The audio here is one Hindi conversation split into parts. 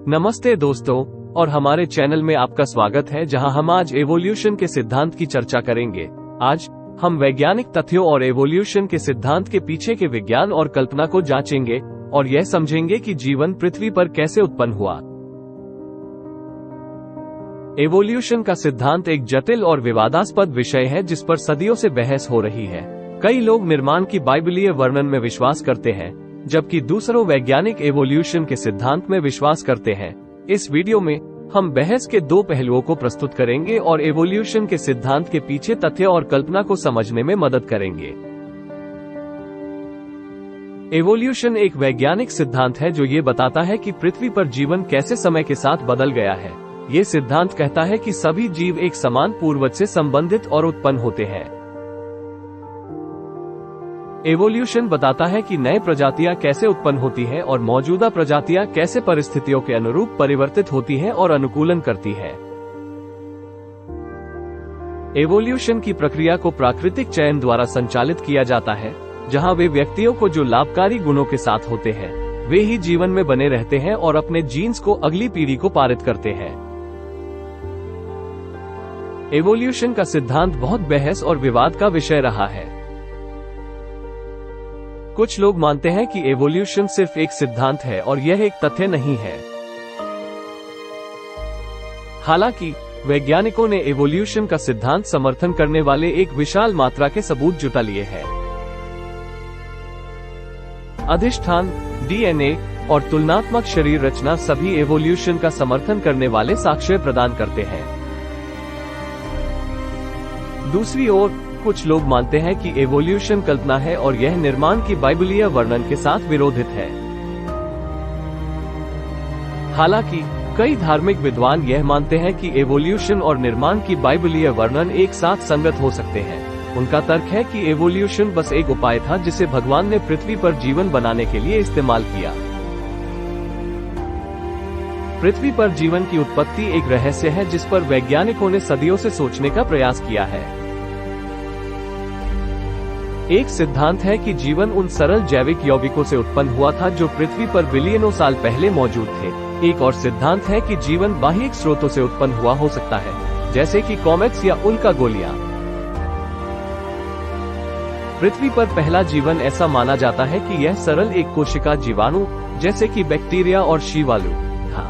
नमस्ते दोस्तों, और हमारे चैनल में आपका स्वागत है, जहां हम आज एवोल्यूशन के सिद्धांत की चर्चा करेंगे। आज हम वैज्ञानिक तथ्यों और एवोल्यूशन के सिद्धांत के पीछे के विज्ञान और कल्पना को जांचेंगे और यह समझेंगे कि जीवन पृथ्वी पर कैसे उत्पन्न हुआ। एवोल्यूशन का सिद्धांत एक जटिल और विवादास्पद विषय है जिस पर सदियों से बहस हो रही है। कई लोग निर्माण की बाइबलीय वर्णन में विश्वास करते हैं, जबकि दूसरों वैज्ञानिक एवोल्यूशन के सिद्धांत में विश्वास करते हैं। इस वीडियो में हम बहस के दो पहलुओं को प्रस्तुत करेंगे और एवोल्यूशन के सिद्धांत के पीछे तथ्य और कल्पना को समझने में मदद करेंगे। एवोल्यूशन एक वैज्ञानिक सिद्धांत है जो ये बताता है कि पृथ्वी पर जीवन कैसे समय के साथ बदल गया है। ये सिद्धांत कहता है कि सभी जीव एक समान पूर्वज से संबंधित और उत्पन्न होते हैं। एवोल्यूशन बताता है कि नए प्रजातियां कैसे उत्पन्न होती है और मौजूदा प्रजातियां कैसे परिस्थितियों के अनुरूप परिवर्तित होती है और अनुकूलन करती है। एवोल्यूशन की प्रक्रिया को प्राकृतिक चयन द्वारा संचालित किया जाता है, जहां वे व्यक्तियों को जो लाभकारी गुणों के साथ होते हैं वे ही जीवन में बने रहते हैं और अपने जीन्स को अगली पीढ़ी को पारित करते हैं। एवोल्यूशन का सिद्धांत बहुत बहस और विवाद का विषय रहा है। कुछ लोग मानते हैं कि एवोल्यूशन सिर्फ एक सिद्धांत है और यह एक तथ्य नहीं है। हालांकि वैज्ञानिकों ने एवोल्यूशन का सिद्धांत समर्थन करने वाले एक विशाल मात्रा के सबूत जुटा लिए हैं। अधिष्ठान, डीएनए और तुलनात्मक शरीर रचना सभी एवोल्यूशन का समर्थन करने वाले साक्ष्य प्रदान करते हैं। दूसरी ओर कुछ लोग मानते हैं कि एवोल्यूशन कल्पना है और यह निर्माण की बाइबलीय वर्णन के साथ विरोधित है। हालांकि कई धार्मिक विद्वान यह मानते हैं कि एवोल्यूशन और निर्माण की बाइबलीय वर्णन एक साथ संगत हो सकते हैं। उनका तर्क है कि एवोल्यूशन बस एक उपाय था जिसे भगवान ने पृथ्वी पर जीवन बनाने के लिए इस्तेमाल किया। पृथ्वी पर जीवन की उत्पत्ति एक रहस्य है जिस पर वैज्ञानिकों ने सदियों से सोचने का प्रयास किया है। एक सिद्धांत है कि जीवन उन सरल जैविक यौगिकों से उत्पन्न हुआ था जो पृथ्वी पर बिलियनों साल पहले मौजूद थे। एक और सिद्धांत है कि जीवन बाह्य स्रोतों से उत्पन्न हुआ हो सकता है, जैसे कि कॉमेट्स या उल्का गोलियां। पृथ्वी पर पहला जीवन ऐसा माना जाता है कि यह सरल एक कोशिका जीवाणु जैसे कि बैक्टीरिया और शिवाणु था।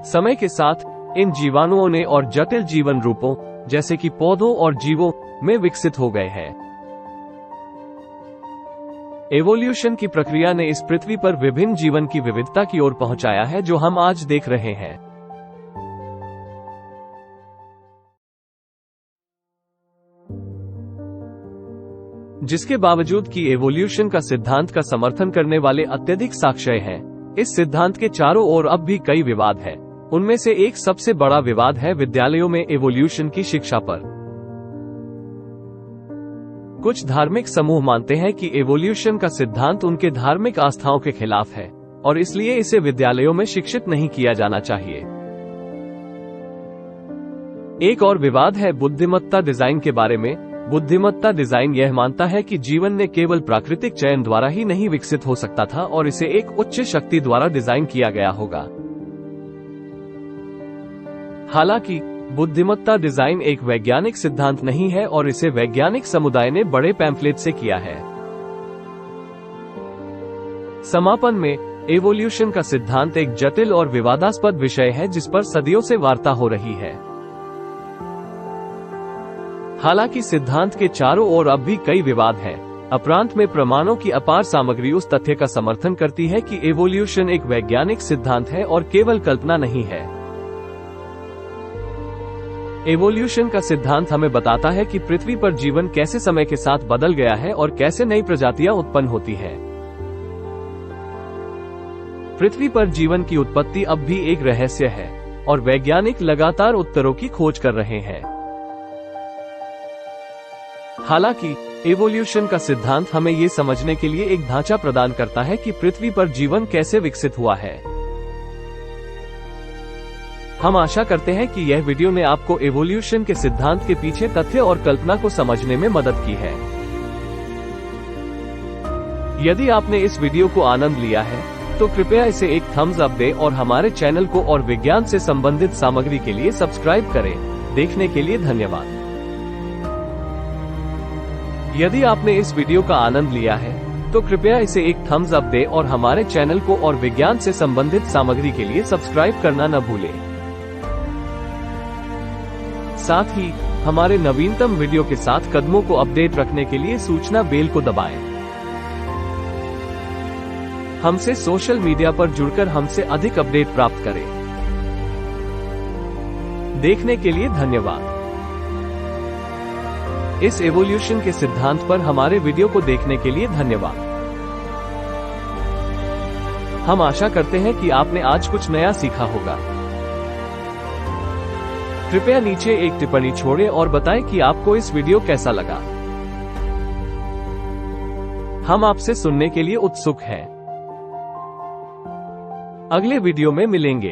समय के साथ इन जीवाणुओं ने और जटिल जीवन रूपों जैसे कि पौधों और जीवों में विकसित हो गए हैं। एवोल्यूशन की प्रक्रिया ने इस पृथ्वी पर विभिन्न जीवन की विविधता की ओर पहुंचाया है जो हम आज देख रहे हैं। जिसके बावजूद कि एवोल्यूशन का सिद्धांत का समर्थन करने वाले अत्यधिक साक्ष्य हैं, इस सिद्धांत के चारों ओर अब भी कई विवाद हैं। उनमें से एक सबसे बड़ा विवाद है विद्यालयों में एवोल्यूशन की शिक्षा पर। कुछ धार्मिक समूह मानते हैं कि एवोल्यूशन का सिद्धांत उनके धार्मिक आस्थाओं के खिलाफ है और इसलिए इसे विद्यालयों में शिक्षित नहीं किया जाना चाहिए। एक और विवाद है बुद्धिमत्ता डिजाइन के बारे में। बुद्धिमत्ता डिजाइन यह मानता है कि जीवन ने केवल प्राकृतिक चयन द्वारा ही नहीं विकसित हो सकता था और इसे एक उच्च शक्ति द्वारा डिजाइन किया गया होगा। हालांकि बुद्धिमत्ता डिजाइन एक वैज्ञानिक सिद्धांत नहीं है और इसे वैज्ञानिक समुदाय ने बड़े पैम्फलेट से किया है। समापन में एवोल्यूशन का सिद्धांत एक जटिल और विवादास्पद विषय है जिस पर सदियों से वार्ता हो रही है। हालांकि सिद्धांत के चारों ओर अब भी कई विवाद हैं। अपरांत में प्रमाणों की अपार सामग्री उस तथ्य का समर्थन करती है कि एवोल्यूशन एक वैज्ञानिक सिद्धांत है और केवल कल्पना नहीं है। एवोल्यूशन का सिद्धांत हमें बताता है कि पृथ्वी पर जीवन कैसे समय के साथ बदल गया है और कैसे नई प्रजातियां उत्पन्न होती हैं। पृथ्वी पर जीवन की उत्पत्ति अब भी एक रहस्य है और वैज्ञानिक लगातार उत्तरों की खोज कर रहे हैं। हालांकि एवोल्यूशन का सिद्धांत हमें ये समझने के लिए एक ढांचा प्रदान करता है कि पृथ्वी पर जीवन कैसे विकसित हुआ है। हम आशा करते हैं कि यह वीडियो ने आपको एवोल्यूशन के सिद्धांत के पीछे तथ्य और कल्पना को समझने में मदद की है। यदि आपने इस वीडियो को आनंद लिया है तो कृपया इसे एक थम्स अप दें और हमारे चैनल को और विज्ञान से संबंधित सामग्री के लिए सब्सक्राइब करें। देखने के लिए धन्यवाद। यदि आपने इस वीडियो का आनंद लिया है तो कृपया इसे एक थम्स अप दें और हमारे चैनल को और विज्ञान से संबंधित सामग्री के लिए सब्सक्राइब करना न भूलें। साथ ही हमारे नवीनतम वीडियो के साथ कदमों को अपडेट रखने के लिए सूचना बेल को दबाएं। हमसे सोशल मीडिया पर जुड़कर हमसे अधिक अपडेट प्राप्त करें। देखने के लिए धन्यवाद। इस एवोल्यूशन के सिद्धांत पर हमारे वीडियो को देखने के लिए धन्यवाद। हम आशा करते हैं कि आपने आज कुछ नया सीखा होगा। कृपया नीचे एक टिप्पणी छोड़ें और बताएं कि आपको इस वीडियो कैसा लगा। हम आपसे सुनने के लिए उत्सुक हैं। अगले वीडियो में मिलेंगे।